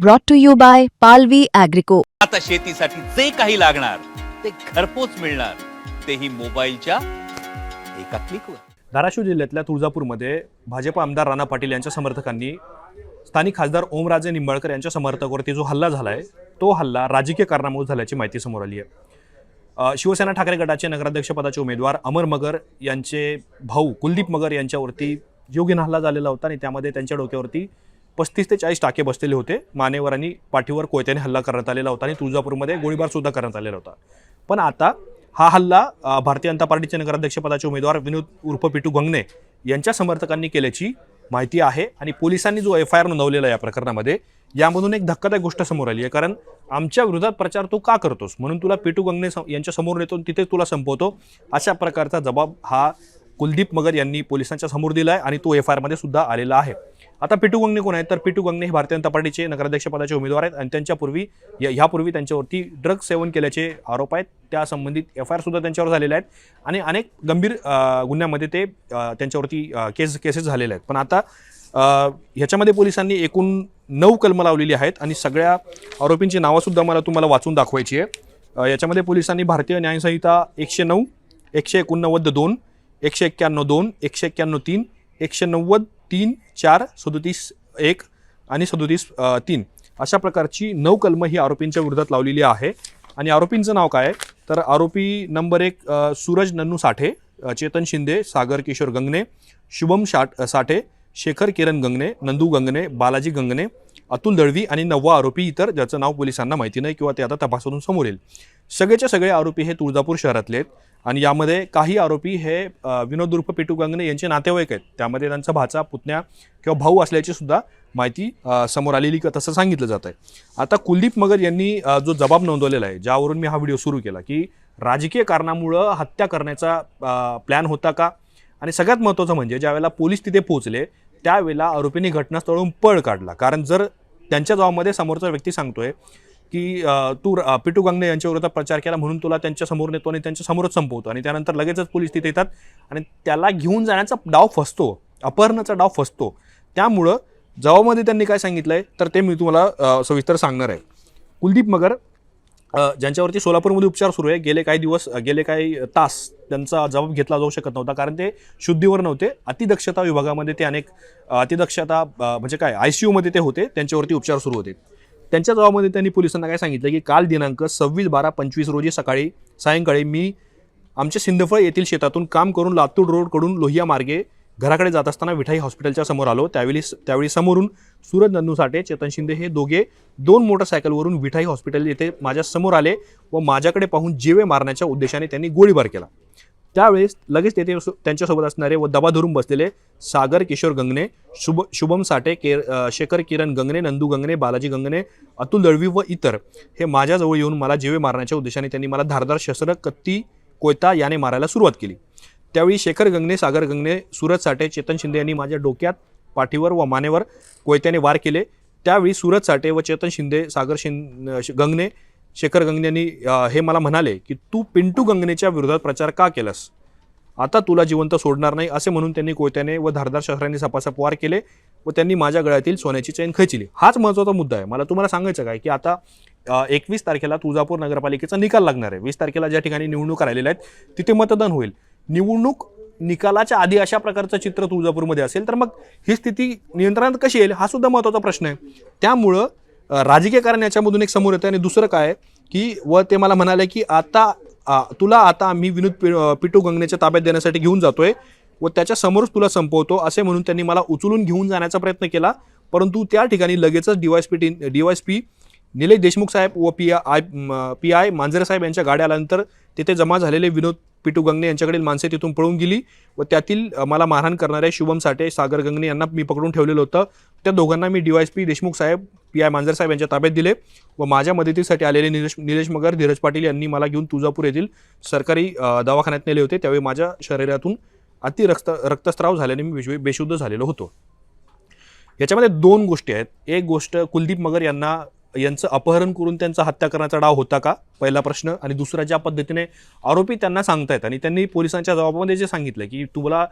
brought to you by Palvi Agrico. आता शेतीसाठी जे काही लागणार ते घरपोच मिळणार, तेही मोबाईलच्या एका क्लिकवर. धाराशिव जिल्ह्यातल्या तुळजापूरमध्ये भाजप आमदार राणा पाटील यांच्या समर्थकांनी स्थानिक खासदार ओमराजे निंबाळकर यांच्या समर्थकावरती जो हल्ला झाला आहे तो हल्ला राजकीय कारणामुळे झाल्याची माहिती समोर आली आहे. शिवसेना ठाकरे गटाचे नगराध्यक्षपदाचे उमेदवार अमर मगर यांचे भाऊ कुलदीप मगर यांच्यावरती योग्य हल्ला झालेला होता आणि त्यामध्ये त्यांच्या डोक्यावरती 35 ते 40 टाके बसलेले होते. मानेवर आणि पाठीवर कोयत्याने हल्ला करण्यात आलेला होता आणि तुळजापूरमध्ये गोळीबार सुद्धा करण्यात आलेला होता. पण आता हा हल्ला भारतीय जनता पार्टीचे नगराध्यक्षपदाचे उमेदवार विनोद उर्फ पिटू गंगणे यांच्या समर्थकांनी केल्याची माहिती आहे आणि पोलिसांनी जो FIR नोंदवलेला या प्रकरणामध्ये यामधून एक धक्कादायक गोष्ट समोर आली आहे. कारण आमच्या विरोधात प्रचार तू का करतोस म्हणून तुला पिटू गंगणे यांच्या समोर नेतो तिथे तुला संपवतो, अशा प्रकारचा जबाब हा कुलदीप मगर यांनी पोलिसांच्या समोर दिला आहे आणि तो FIR मध्ये सुद्धा आलेला आहे. आता पिटू गंगणे कोण आहेत तर पिटू गंगणे हे भारतीय जनता पार्टीचे नगराध्यक्षपदाचे उमेदवार आहेत आणि ह्यापूर्वी त्यांच्यावरती ड्रग्ज सेवन केल्याचे आरोप आहेत. त्या संबंधित FIR सुद्धा त्यांच्यावर झालेले आहेत आणि अनेक गंभीर गुन्ह्यांमध्ये ते त्यांच्यावरती केसेस झालेले आहेत. पण आता ह्याच्यामध्ये पोलिसांनी एकूण 9 कलमं लावलेली आहेत आणि सगळ्या आरोपींची नावंसुद्धा मला तुम्हाला वाचून दाखवायची आहे. याच्यामध्ये पोलिसांनी भारतीय न्यायसंहिता 109, 189(2), 191(2), 191(3), 190(3), 4, 37(1) आणि 37(3) अशा प्रकारची 9 कलमं ही आरोपींच्या विरोधात लावलेली आहे. आणि आरोपींचं नाव काय तर आरोपी नंबर 1 सूरज नन्नू साठे, चेतन शिंदे, सागर किशोर गंगणे, शुभम साठे, शेखर किरण गंगणे, नंदू गंगणे, बालाजी गंगणे, अतुल दळवी आणि 9वा आरोपी इतर ज्याचं नाव पोलिसांना माहिती नाही किंवा ते आता तपासातून समोर येईल. सगळेचे सगळे आरोपी हे तुळजापूर शहरातले आहेत आणि यामध्ये काही आरोपी हे विनोद उर्फ पिटू गंगणे यांचे नातेवाईक आहेत. त्यामध्ये त्यांचा भाचा, पुतण्या किंवा भाऊ असल्याची सुद्धा माहिती समोर आलेली तसं सांगितलं जात आहे. आता कुलदीप मगर यांनी जो जबाब नोंदवलेला आहे ज्यावरून मी हा व्हिडिओ सुरू केला की राजकीय कारणामुळं हत्या करण्याचा प्लॅन होता का, आणि सगळ्यात महत्त्वाचं म्हणजे ज्यावेळेला पोलीस तिथे पोहोचले त्यावेळेला आरोपींनी घटनास्थळावरून पळ काढला. कारण जर त्यांच्या जबाबामध्ये समोरचा व्यक्ती सांगतोय की तू पिटू गंगणे यांच्या विरोधात प्रचार केला म्हणून तुला त्यांच्या समोर नेतो आणि त्यांच्या समोरच संपवतो आणि त्यानंतर लगेचच पोलीस तिथे येतात आणि त्याला घेऊन जाण्याचा डाव फसतो, अपहरणाचा डाव फसतो. त्यामुळं जबाबामध्ये त्यांनी काय सांगितलंय तर ते मी तुम्हाला सविस्तर सांगणार आहे. कुलदीप मगर ज्यांच्यावरती सोलापूरमध्ये उपचार सुरू आहे, गेले काही तास त्यांचा जबाब घेतला जाऊ शकत नव्हता कारण ते शुद्धीवर नव्हते. अतिदक्षता विभागामध्ये ते अतिदक्षता म्हणजे काय ICU मध्ये ते होते, त्यांच्यावरती उपचार सुरू होते. त्यांच्या जबाबामध्ये त्यांनी पोलिसांना काय सांगितलं की काल दिनांक 26/12/25 रोजी सायंकाळी मी आमच्या सिंदफळ येथील शेतातून काम करून लातूर रोडकडून लोहिया मार्गे घराकडे जात असताना विठाई हॉस्पिटलच्या समोर आलो. त्यावेळी समोरून सूरज नन्नू साठे, चेतन शिंदे हे दोघे 2 मोटरसायकलवरून विठाई हॉस्पिटल येथे माझ्या समोर आले व माझ्याकडे पाहून जीवे मारण्याच्या उद्देशाने त्यांनी गोळीबार केला. त्यावेळेस लगेच तेथे त्यांच्यासोबत असणारे व दबा धरून बसलेले सागर किशोर गंगणे, शुभम साठे, शेखर किरण गंगणे, नंदू गंगणे, बालाजी गंगणे, अतुल दळवी व इतर हे माझ्याजवळ येऊन मला जीवे मारण्याच्या उद्देशाने त्यांनी मला धारदार शस्त्र, कत्ती, कोयता याने मारायला सुरुवात केली. त्यावेळी शेखर गंगणे, सागर गंगणे, सूरज साठे, चेतन शिंदे यांनी माझ्या डोक्यात, पाठीवर व मानेवर कोयत्याने वार केले. त्यावेळी सूरज साठे व चेतन शिंदे, गंगणे, शेखर गंगणे यांनी हे मला म्हणाले की तू पिंटू गंगणेच्या विरोधात प्रचार का केलास, आता तुला जिवंत सोडणार नाही असे म्हणून त्यांनी कोयत्याने व धारदार शस्त्रांनी सपासप वार केले व त्यांनी माझ्या गळ्यातील सोन्याची चैन खेचली. हाच महत्त्वाचा मुद्दा आहे. मला तुम्हाला सांगायचं काय की आता 21 तारखेला तुळजापूर नगरपालिकेचा निकाल लागणार आहे. 20 तारखेला ज्या ठिकाणी निवडणूक राहिलेल्या आहेत तिथे मतदान होईल. निवडणूक निकालाच्या आधी अशा प्रकारचं चित्र तुळजापूरमध्ये असेल तर मग ही स्थिती नियंत्रणात कशी येईल हा सुद्धा महत्त्वाचा प्रश्न आहे. त्यामुळं राजकीय कारण याच्यामधून एक समोर येतं आणि दुसरं काय की व ते मला म्हणाले की तुला आता आम्ही विनोद पिटू गंगणेच्या ताब्यात देण्यासाठी घेऊन जातोय व त्याच्या समोरच तुला संपवतो असे म्हणून त्यांनी मला उचलून घेऊन जाण्याचा प्रयत्न केला. परंतु त्या ठिकाणी लगेचच DYSP निलेश देशमुख साहेब व PI मांजरे साहेब यांच्या गाड्या आल्यानंतर तिथे जमा झालेले विनोद पिटू गंगणे यांच्याकडील माणसे तिथून पळून गेली व त्यातील मला मारहाण करणारे शुभम साठे, सागर गंगणे यांना मी पकडून ठेवलेलं होतं. त्या दोघांना मी DYSP देशमुख साहेब, PI मांजरे साहेब यांच्या ताब्यात दिले व माझ्या मदतीसाठी आलेले निलेश मगर, धीरज पाटील यांनी मला घेऊन तुळजापूर येथील सरकारी दवाखान्यात नेले होते. त्यावेळी माझ्या शरीरातून रक्तस्राव झाल्याने मी बेशुद्ध झालेलो होतो. याच्यामध्ये 2 गोष्टी आहेत. एक गोष्ट कुलदीप मगर यांचं अपहरण करून त्यांचा हत्या करण्याचा डाव होता का, पहिला प्रश्न. आणि दुसरा ज्या पद्धतीने आरोपी त्यांना सांगतायत आणि त्यांनी पोलिसांच्या जबाबामध्ये जे सांगितलं की तुला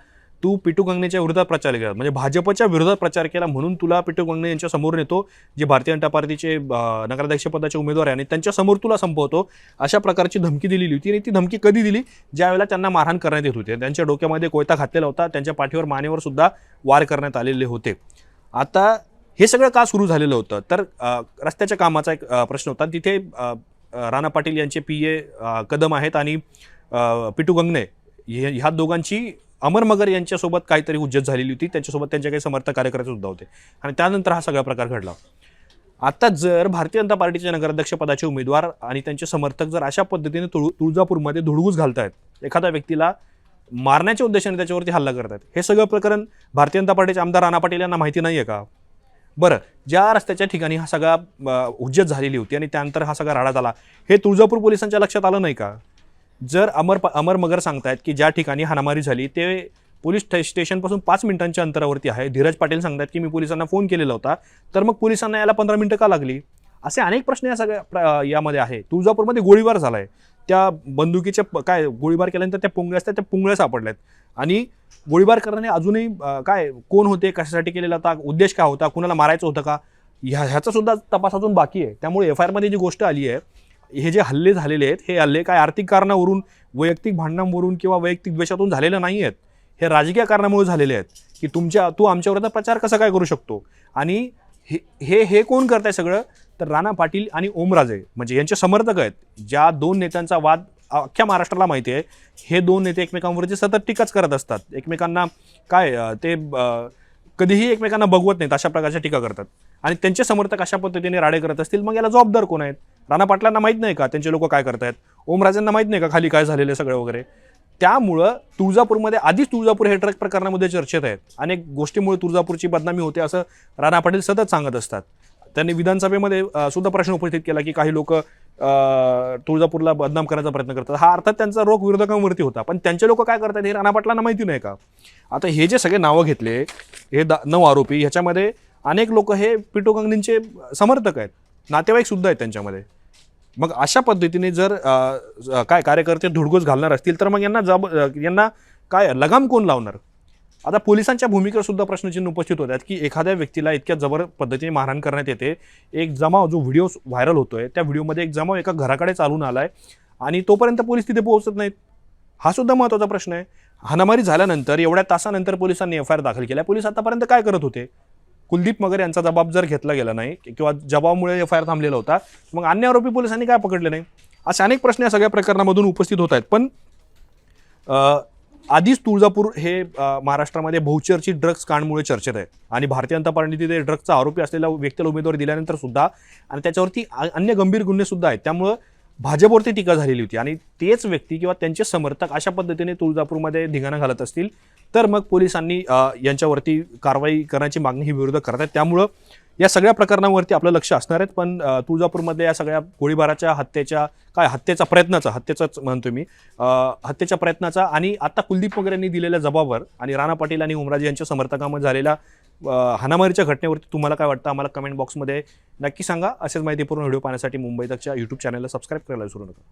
तू पिटू गंगनेच्या विरोधात प्रचार केला, म्हणजे भाजपच्या विरोधात प्रचार केला म्हणून तुला पिटू गंगणे यांच्या समोर नेतो, जे भारतीय जनता पार्टीचे नगराध्यक्ष पदाचे उमेदवार आहे, आणि त्यांच्या समोर तुला संपवतो, अशा प्रकारची धमकी दिलेली होती. आणि ती धमकी कधी दिली? ज्यावेळेला त्यांना मारहाण करण्यात येत होते, त्यांच्या डोक्यामध्ये कोयता घातलेला होता, त्यांच्या पाठीवर मानेवर सुद्धा वार करण्यात आलेले होते. आता हे सगळं का सुरू झालेलं होतं? तर रस्त्याच्या कामाचा एक प्रश्न होता. तिथे राणा पाटील यांचे PA कदम आहेत आणि पिटू गंगणे ह्या दोघांची अमर मगर यांच्यासोबत काहीतरी हुज्जत झालेली होती, त्यांच्यासोबत त्यांचे काही समर्थक कार्यकर्ते सुद्धा होते, आणि त्यानंतर हा सगळा प्रकार घडला. आता जर भारतीय जनता पार्टीचे नगराध्यक्ष पदाचे उमेदवार आणि त्यांचे समर्थक जर अशा पद्धतीने तुळजापूरमध्ये धुडगूस घालतायत, एखाद्या व्यक्तीला मारण्याच्या उद्देशाने त्याच्यावरती हल्ला करतात, हे सगळं प्रकरण भारतीय जनता पार्टीचे आमदार राणा पाटील यांना माहिती नाही आहे का? बरं, ज्या रस्त्याच्या ठिकाणी हा सगळा हुज्जत झालेली होती आणि त्यानंतर हा सगळा राडा झाला, हे तुळजापूर पोलिसांच्या लक्षात आलं नाही का? जर अमर मगर सांगतायत की ज्या ठिकाणी हाणामारी झाली ते पोलीस स्टेशनपासून 5 मिनिटांच्या अंतरावरती आहे, धीरज पाटील सांगतात की मी पोलिसांना फोन केलेला होता, तर मग पोलिसांना याला 15 मिनिटं का लागली? असे अनेक प्रश्न या सगळ्या यामध्ये आहे. तुळजापूरमध्ये गोळीबार झालाय, त्या बंदुकीच्या काय गोळीबार केल्यानंतर त्या पुंगळ्या असतात, त्या पुंगळ्या सापडल्यात, आणि गोळीबार करण्याने अजूनही काय कोण होते, कशासाठी केलेला होता, उद्देश काय होता, कुणाला मारायचं होतं का, ह्याचा सुद्धा तपास अजून बाकी आहे. त्यामुळे FIR मध्ये जी गोष्ट आली आहे, हे जे हल्ले झालेले आहेत, हे हल्ले काय आर्थिक कारणावरून, वैयक्तिक भांडणांवरून किंवा वैयक्तिक द्वेषातून झालेले नाही आहेत, हे राजकीय कारणामुळे झालेले आहेत. की तू आमच्यावर प्रचार कसा काय करू शकतो, आणि हे कोण करताय सगळं? तर राणा पाटील आणि ओमराजे, म्हणजे यांचे समर्थक आहेत. ज्या दोन नेत्यांचा वाद अख्ख्या महाराष्ट्राला माहिती आहे, हे दोन नेते एकमेकांवरती सतत टीकाच करत असतात, एकमेकांना काय ते कधीही एकमेकांना बघवत नाहीत, अशा प्रकारच्या टीका करतात, आणि त्यांचे समर्थक अशा पद्धतीने राडे करत असतील, मग याला जबाबदार कोण आहेत? राणा पाटलांना माहीत नाही का त्यांचे लोक काय करतायत? ओमराजेंना माहीत नाही का खाली काय झालेलं सगळं वगैरे? त्यामुळं तुळजापूरमध्ये आधीच तुळजापूर हे ट्रक प्रकरणामध्ये चर्चेत आहेत. अनेक गोष्टीमुळे तुळजापूरची बदनामी होते असं राणा पाटील सतत सांगत असतात. त्यांनी विधानसभेमध्ये सुद्धा प्रश्न उपस्थित केला की काही लोक तुळजापूरला बदनाम करायचा प्रयत्न करतात. हा अर्थात त्यांचा रोख विरोधकांवरती होता, पण त्यांचे लोक काय करतात हे राणा पाटलांना माहिती नाही का? आता हे जे सगळे नावं घेतले, हे 9 आरोपी, ह्याच्यामध्ये अनेक लोक हे पिटू गंगणेंचे समर्थक आहेत, नातेवाईक सुद्धा आहेत त्यांच्यामध्ये. मग अशा पद्धतीने जर काय कार्यकर्ते धुडगूस घालणार असतील तर मग यांना काय लगाम कोण लावणार? आता पोलिसांच्या भूमिकेवर सुद्धा प्रश्नचिन्ह उपस्थित होतात की एखाद्या व्यक्तीला इतक्या जबर पद्धतीने मारहाण करण्यात येते. एक जमाव जो व्हिडिओ व्हायरल होतोय, त्या व्हिडिओमध्ये एक जमाव एका घराकडे चालून आलाय आणि तोपर्यंत पोलीस तिथे पोहोचत नाहीत. हा सुद्धा महत्त्वाचा प्रश्न आहे. हाणामारी झाल्यानंतर एवढ्या तासानंतर पोलिसांनी FIR दाखल केला. पोलीस आतापर्यंत काय करत होते? कुलदीप मगर यांचा जबाब जर घेतला गेला नाही किंवा जबाबामुळे FIR थांबलेला होता, मग अन्य आरोपी पोलिसांनी काय पकडले नाही? असे अनेक प्रश्न या सगळ्या प्रकरणामधून उपस्थित होत आहेत. पण आधीच तुळजापूर हे महाराष्ट्रामध्ये बहुचर्चित ड्रग्ज कांडमुळे चर्चेत आहे आणि भारतीय जनता पार्टी तिथे ड्रग्जचा आरोपी असलेल्या व्यक्तीला उमेदवारी दिल्यानंतर सुद्धा आणि त्याच्यावरती अन्य गंभीर गुन्हे सुद्धा आहेत. त्यामुळं भाजपवरती टीका झालेली होती आणि तेच व्यक्ती किंवा त्यांचे समर्थक अशा पद्धतीने तुळजापूरमध्ये धिंगाणा घालत असतील तर मग पोलिसांनी यांच्यावरती कारवाई करण्याची मागणी ही विरोधक करत आहेत. त्यामुळं या सगळ्या प्रकरणावरती आपलं लक्ष असणार आहेत. पण तुळजापूरमध्ये या सगळ्या गोळीबाराच्या हत्येच्या प्रयत्नाचा आणि आता कुलदीप मगर यांनी दिलेल्या जबाबावर आणि राणा पाटील आणि ओमराजे यांच्या समर्थकांमध्ये झालेल्या हाणामारीच्या घटनेवरती तुम्हाला काय वाटतं आम्हाला कमेंट बॉक्समध्ये नक्की सांगा. असेच माहितीपूर्ण व्हिडिओ पाहण्यासाठी मुंबई तकच्या YouTube चॅनलला सबस्क्राईब करायला विसरू नका.